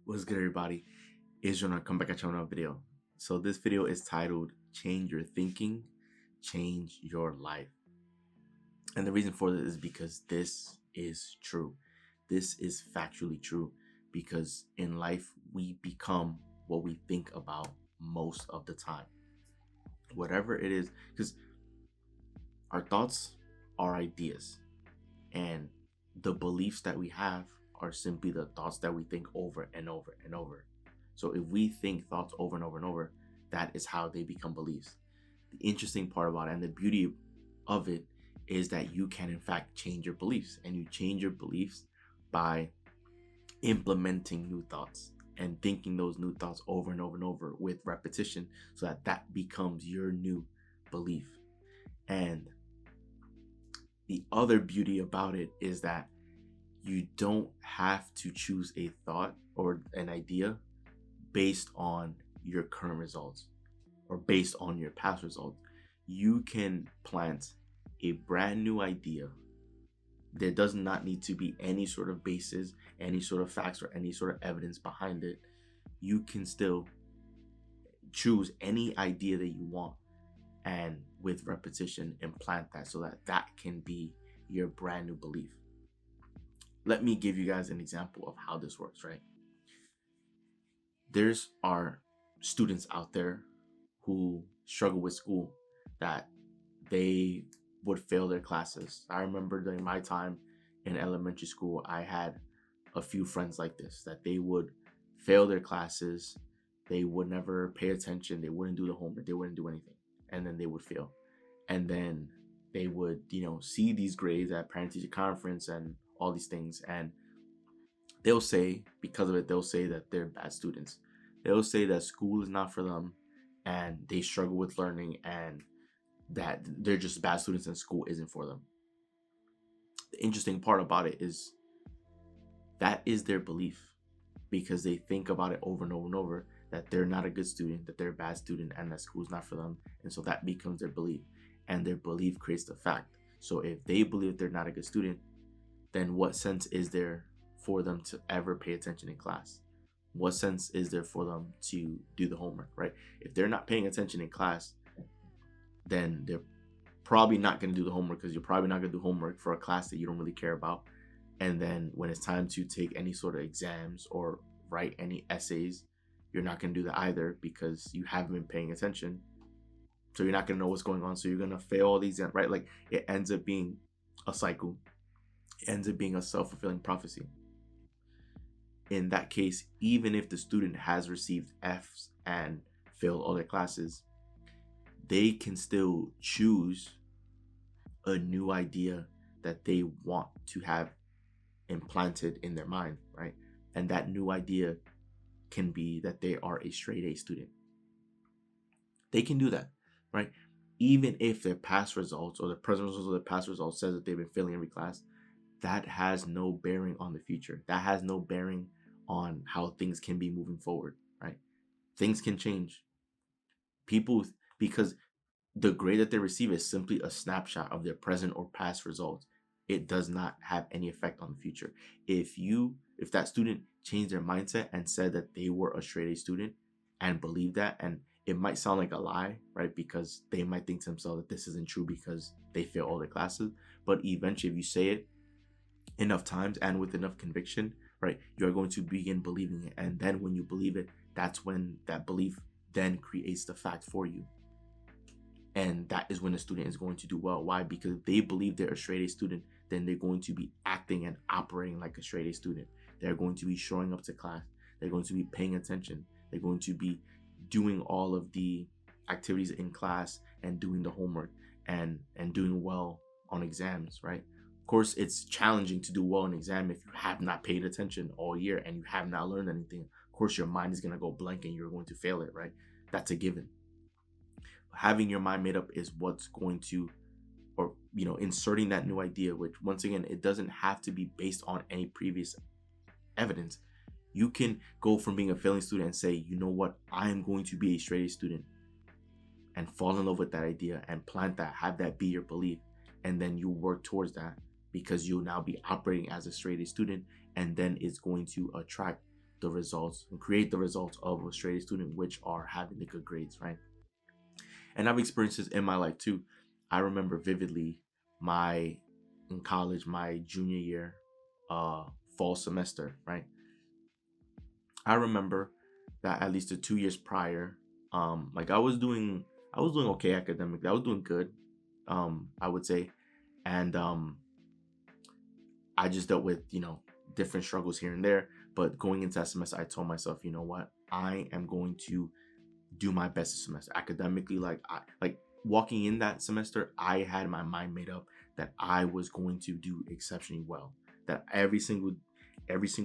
What's good, everybody? Israel, and I come back at you on another video. So this video is titled "Change Your Thinking, Change Your Life," and the reason for this is because this is true. This is factually true because in life we become what we think about most of the time. Whatever it is, because our thoughts are ideas, and the beliefs that we have are simply the thoughts that we think over and over and over. So if we think thoughts over and over and over, that is how they become beliefs. The interesting part about it and the beauty of it is that you can in fact change your beliefs, and you change your beliefs by implementing new thoughts and thinking those new thoughts over and over and over with repetition, so that that becomes your new belief. And the other beauty about it is that you don't have to choose a thought or an idea based on your current results or based on your past results. You can plant a brand new idea. There does not need to be any sort of basis, any sort of facts, or any sort of evidence behind it. You can still choose any idea that you want, and with repetition implant that so that that can be your brand new belief. Let me give you guys an example of how this works, right? There's our students out there who struggle with school, that they would fail their classes. I remember during my time in elementary school, I had a few friends like this, that they would fail their classes, they would never pay attention, they wouldn't do the homework, they wouldn't do anything, and then they would fail. And then they would, see these grades at parent teacher conference and all these things, and they'll say, because of it, they'll say that they're bad students. They'll say that school is not for them and they struggle with learning, and that they're just bad students and school isn't for them. The interesting part about it is that is their belief, because they think about it over and over and over, that they're not a good student, that they're a bad student, and that school's not for them. And so that becomes their belief, and their belief creates the fact. So if they believe they're not a good student, then what sense is there for them to ever pay attention in class? What sense is there for them to do the homework, right? If they're not paying attention in class, then they're probably not going to do the homework, because you're probably not going to do homework for a class that you don't really care about. And then when it's time to take any sort of exams or write any essays, you're not going to do that either, because you haven't been paying attention. So you're not going to know what's going on. So you're going to fail all these exams, right? Like, it ends up being a cycle. It ends up being a self-fulfilling prophecy. In that case, even if the student has received F's and failed all their classes, they can still choose a new idea that they want to have implanted in their mind, right? And that new idea can be that they are a straight A student. They can do that, right? Even if their past results or the present results of their past results says that they've been failing every class, that has no bearing on the future. That has no bearing on how things can be moving forward, right? Things can change. Because the grade that they receive is simply a snapshot of their present or past results. It does not have any effect on the future. If that student changed their mindset and said that they were a straight A student and believed that, and it might sound like a lie, right? Because they might think to themselves that this isn't true because they fail all their classes. But eventually, if you say it enough times and with enough conviction, right, you're going to begin believing it. And then when you believe it, that's when that belief then creates the fact for you. And that is when the student is going to do well. Why? Because if they believe they're a straight A student, then they're going to be acting and operating like a straight A student. They're going to be showing up to class. They're going to be paying attention. They're going to be doing all of the activities in class and doing the homework and doing well on exams, right? Of course, it's challenging to do well in exam if you have not paid attention all year and you have not learned anything. Of course, your mind is going to go blank and you're going to fail it, right? That's a given. Having your mind made up is what's going to, or inserting that new idea, which once again, it doesn't have to be based on any previous evidence. You can go from being a failing student and say, you know what, I am going to be a straight A student, and fall in love with that idea and plant that, have that be your belief, and then you work towards that, because you'll now be operating as a straight A student, and then it's going to attract the results and create the results of a straight A student, which are having the good grades, right? And I've experienced this in my life too. I remember vividly my in college, my junior year, uh, fall semester, right? I remember that at least the 2 years prior, like I was doing okay academically. I was doing good, I would say, and I just dealt with different struggles here and there. But going into that semester, I told myself, you know what, I am going to do my best this semester academically. Like walking in that semester, I had my mind made up that I was going to do exceptionally well. That every single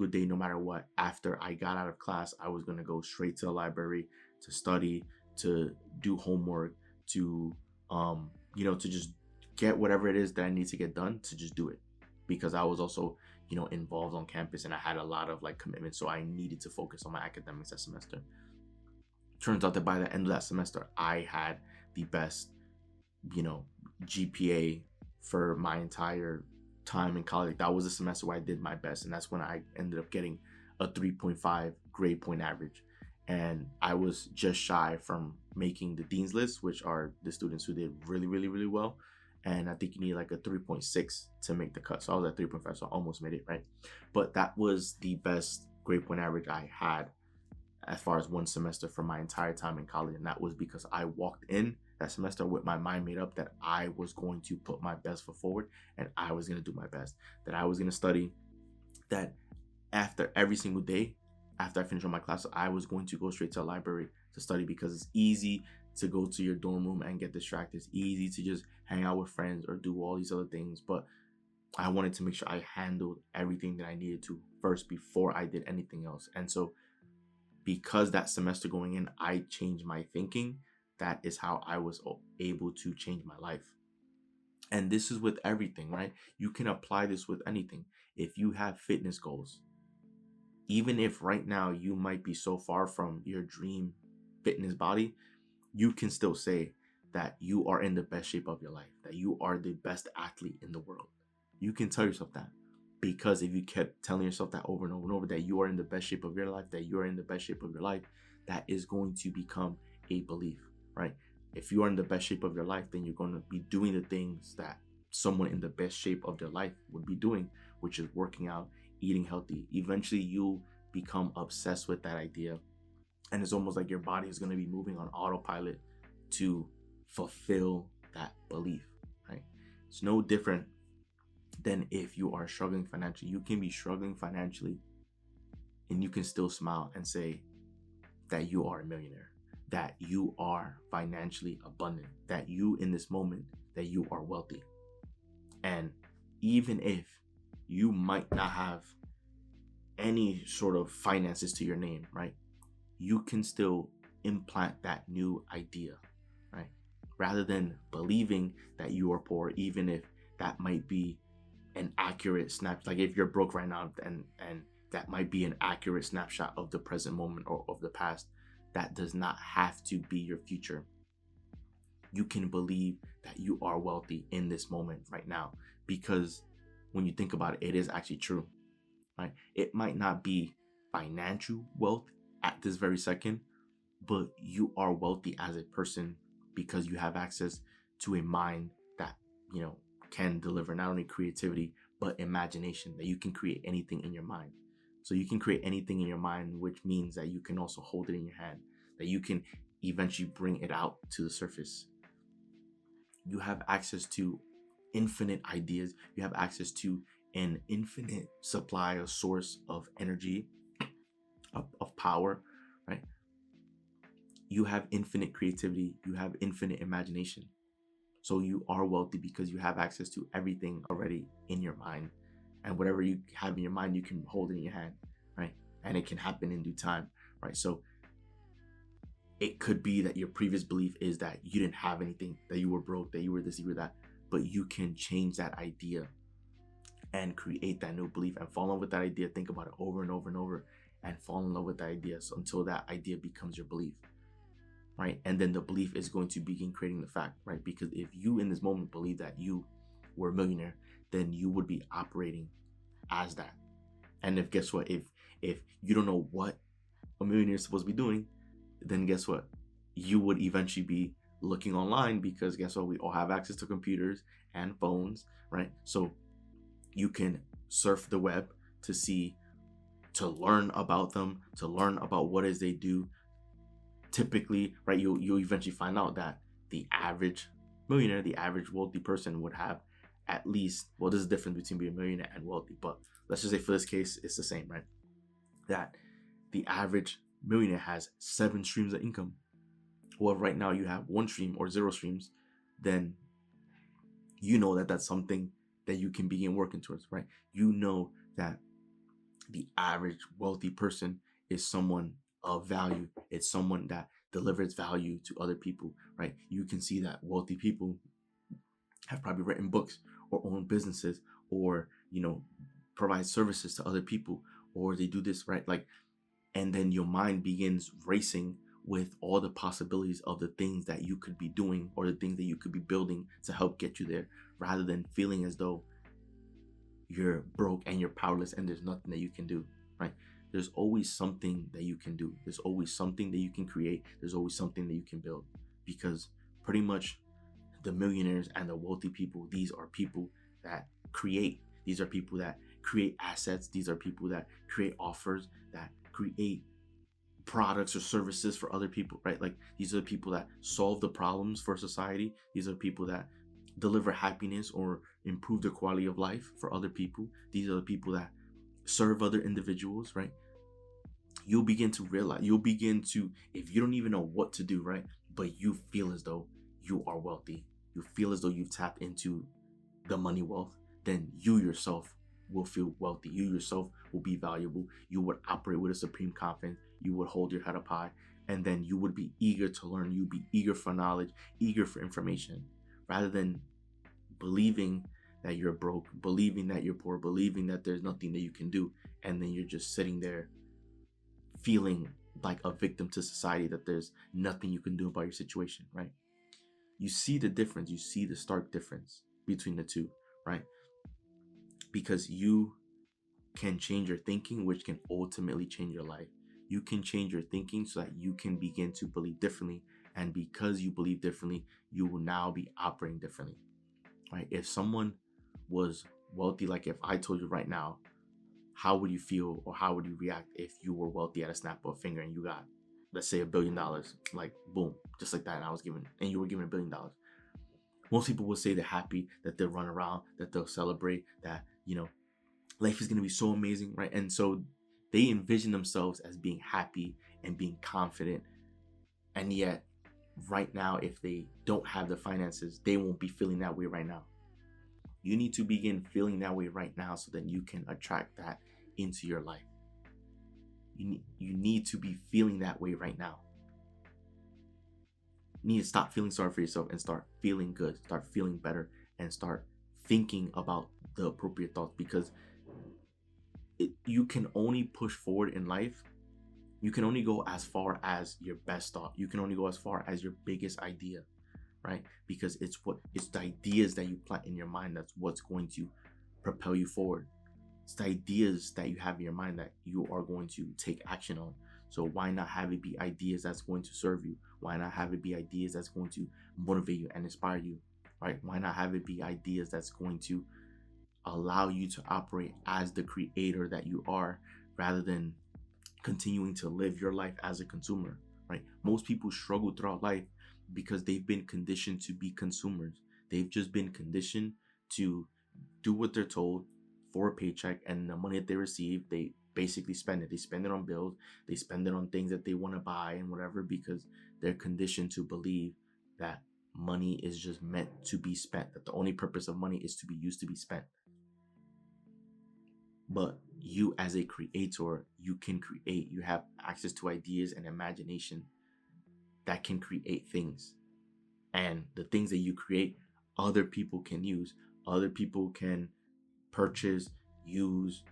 day, no matter what, after I got out of class, I was gonna go straight to the library to study, to do homework, to to just get whatever it is that I need to get done, to just do it. Because I was also, involved on campus, and I had a lot of like commitments, so I needed to focus on my academics that semester. Turns out that by the end of that semester, I had the best, you know, GPA for my entire time in college. That was the semester where I did my best, and that's when I ended up getting a 3.5 grade point average. And I was just shy from making the dean's list, which are the students who did really, really, really well. And I think you need like a 3.6 to make the cut. So I was at 3.5, so I almost made it, right? But that was the best grade point average I had as far as one semester for my entire time in college. And that was because I walked in that semester with my mind made up that I was going to put my best foot forward, and I was going to do my best, that I was going to study, that after every single day, after I finished all my classes, I was going to go straight to a library to study, because it's easy to go to your dorm room and get distracted. It's easy to just hang out with friends or do all these other things. But I wanted to make sure I handled everything that I needed to first before I did anything else. And so because that semester going in, I changed my thinking. That is how I was able to change my life. And this is with everything, right? You can apply this with anything. If you have fitness goals, even if right now you might be so far from your dream fitness body, you can still say that you are in the best shape of your life, that you are the best athlete in the world. You can tell yourself that, because if you kept telling yourself that over and over and over, that you are in the best shape of your life, that you are in the best shape of your life, that is going to become a belief, right? If you are in the best shape of your life, then you're going to be doing the things that someone in the best shape of their life would be doing, which is working out, eating healthy. Eventually, you'll become obsessed with that idea. And it's almost like your body is going to be moving on autopilot to fulfill that belief, right? It's no different than if you are struggling financially. You can be struggling financially and you can still smile and say that you are a millionaire, that you are financially abundant, that you in this moment, that you are wealthy. And even if you might not have any sort of finances to your name, right? You can still implant that new idea, right? Rather than believing that you are poor, even if that might be an accurate snap, like if you're broke right now, and that might be an accurate snapshot of the present moment or of the past, that does not have to be your future. You can believe that you are wealthy in this moment right now, because when you think about it, it is actually true, right? It might not be financial wealth at this very second, but you are wealthy as a person because you have access to a mind that, can deliver not only creativity, but imagination, that you can create anything in your mind. So you can create anything in your mind, which means that you can also hold it in your hand, that you can eventually bring it out to the surface. You have access to infinite ideas. You have access to an infinite supply, a source of energy, of power, right? You have infinite creativity. You have infinite imagination. So you are wealthy because you have access to everything already in your mind. And whatever you have in your mind, you can hold in your hand, right? And it can happen in due time, right? So it could be that your previous belief is that you didn't have anything, that you were broke, that you were this, you were that. But you can change that idea and create that new belief and fall in love with that idea. Think about it over and over and over and fall in love with that idea until that idea becomes your belief, right? And then the belief is going to begin creating the fact, right? Because if you in this moment believe that you were a millionaire, then you would be operating as that. And if guess what, if If you don't know what a millionaire is supposed to be doing, then guess what? You would eventually be looking online, because guess what? We all have access to computers and phones, right? So you can surf the web to see, to learn about them, to learn about what is they do. Typically, right, you'll eventually find out that the average millionaire, the average wealthy person would have at least, well, there's a difference between being a millionaire and wealthy, but let's just say for this case, it's the same, right? That the average millionaire has 7 streams of income. Well, right now you have 1 stream or 0 streams, then you know that that's something that you can begin working towards, right? You know that the average wealthy person is someone of value. It's someone that delivers value to other people, right? You can see that wealthy people have probably written books or own businesses, or provide services to other people, or they do this, right? Like, and then your mind begins racing with all the possibilities of the things that you could be doing, or the things that you could be building to help get you there, rather than feeling as though you're broke and you're powerless and there's nothing that you can do, right? There's always something that you can do. There's always something that you can create. There's always something that you can build, because pretty much the millionaires and the wealthy people, these are people that create. These are people that create assets. These are people that create offers, that create products or services for other people, right? Like, these are the people that solve the problems for society. These are people that deliver happiness or improve the quality of life for other people. These are the people that serve other individuals, right? You'll begin to realize, if you don't even know what to do, right, but you feel as though you are wealthy, you feel as though you've tapped into the money wealth, then you yourself will feel wealthy. You yourself will be valuable. You would operate with a supreme confidence. You would hold your head up high, and then you would be eager to learn. You'd be eager for knowledge, eager for information, rather than believing that you're broke, believing that you're poor, believing that there's nothing that you can do, and then you're just sitting there feeling like a victim to society, that there's nothing you can do about your situation, right? You see the difference. You see the stark difference between the two, right? Because you can change your thinking, which can ultimately change your life. You can change your thinking so that you can begin to believe differently. And because you believe differently, you will now be operating differently, right? If someone was wealthy, like if I told you right now, how would you feel, or how would you react if you were wealthy at a snap of a finger and you got, let's say, $1 billion, like boom, just like that, and you were given $1 billion? Most people will say they're happy, that they'll run around, that they'll celebrate, that life is going to be so amazing, right? And so they envision themselves as being happy and being confident. And yet, right now, if they don't have the finances, they won't be feeling that way right now. You need to begin feeling that way right now, so that you can attract that into your life. You need to be feeling that way right now. You need to stop feeling sorry for yourself and start feeling good, start feeling better, and start thinking about the appropriate thoughts, because you can only push forward in life. You can only go as far as your best thought. You can only go as far as your biggest idea, right? Because it's the ideas that you plant in your mind that's what's going to propel you forward. It's the ideas that you have in your mind that you are going to take action on. So why not have it be ideas that's going to serve you? Why not have it be ideas that's going to motivate you and inspire you, right? Why not have it be ideas that's going to allow you to operate as the creator that you are, rather than continuing to live your life as a consumer, right? Most people struggle throughout life because they've been conditioned to be consumers. They've just been conditioned to do what they're told for a paycheck, and the money that they receive, they basically spend it. They spend it on bills, they spend it on things that they want to buy and whatever, because they're conditioned to believe that money is just meant to be spent, that the only purpose of money is to be used to be spent. But you, as a creator, you can create. You have access to ideas and imagination that can create things. And the things that you create, other people can use. Other people can purchase, use,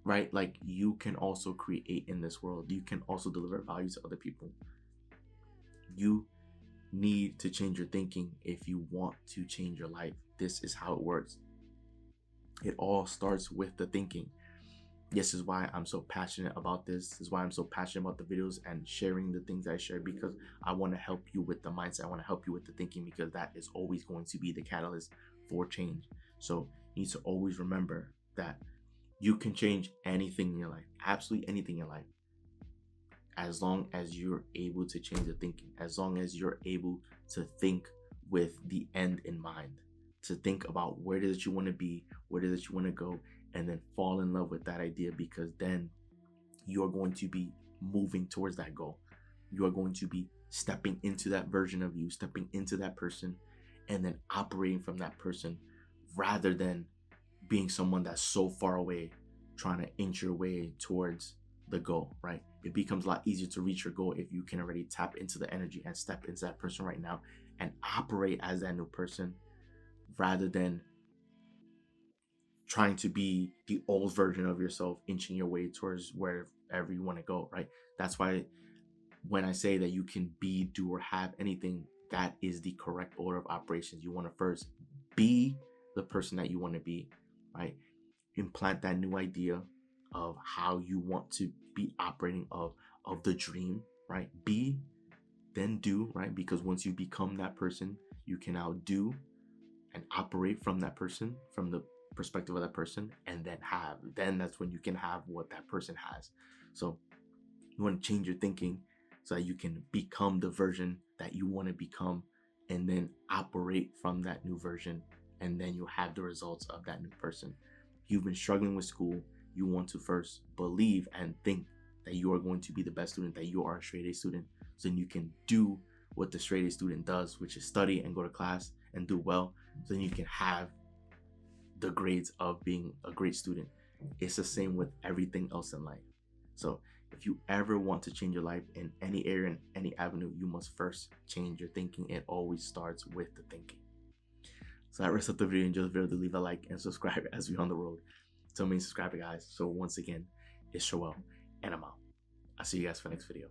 right? Like, you can also create in this world. You can also deliver value to other people. You need to change your thinking if you want to change your life. This is how it works. It all starts with the thinking. This is why I'm so passionate about this. This is why I'm so passionate about the videos and sharing the things I share, because I want to help you with the mindset. I want to help you with the thinking, because that is always going to be the catalyst for change. So you need to always remember that you can change anything in your life, absolutely anything in your life, as long as you're able to change the thinking, as long as you're able to think with the end in mind, to think about where it is that you want to be, where it is that you want to go, and then fall in love with that idea, because then you're going to be moving towards that goal. You are going to be stepping into that version of you, stepping into that person, and then operating from that person, rather than being someone that's so far away trying to inch your way towards the goal, right? It becomes a lot easier to reach your goal if you can already tap into the energy and step into that person right now and operate as that new person, rather than trying to be the old version of yourself, inching your way towards wherever you want to go, right? That's why when I say that you can be, do, or have anything, that is the correct order of operations. You want to first be the person that you want to be, right? Implant that new idea of how you want to be operating, of the dream, right? Be, then do, right? Because once you become that person, you can now do and operate from that person, from the perspective of that person, and then that's when you can have what that person has. So you want to change your thinking so that you can become the version that you want to become, and then operate from that new version, and then you have the results of that new person. You've been struggling with school. You want to first believe and think that you are going to be the best student, that you are a straight A student, so then you can do what the straight A student does, which is study and go to class and do well. So then you can have the grades of being a great student. It's the same with everything else in life. So if you ever want to change your life in any area, in any avenue, you must first change your thinking. It always starts with the thinking. So that wraps up the video. Enjoy the video. Do leave a like and subscribe as we're on the road to a million subscriber, guys. So once again, it's Joel, and I'm out. I'll see you guys for the next video.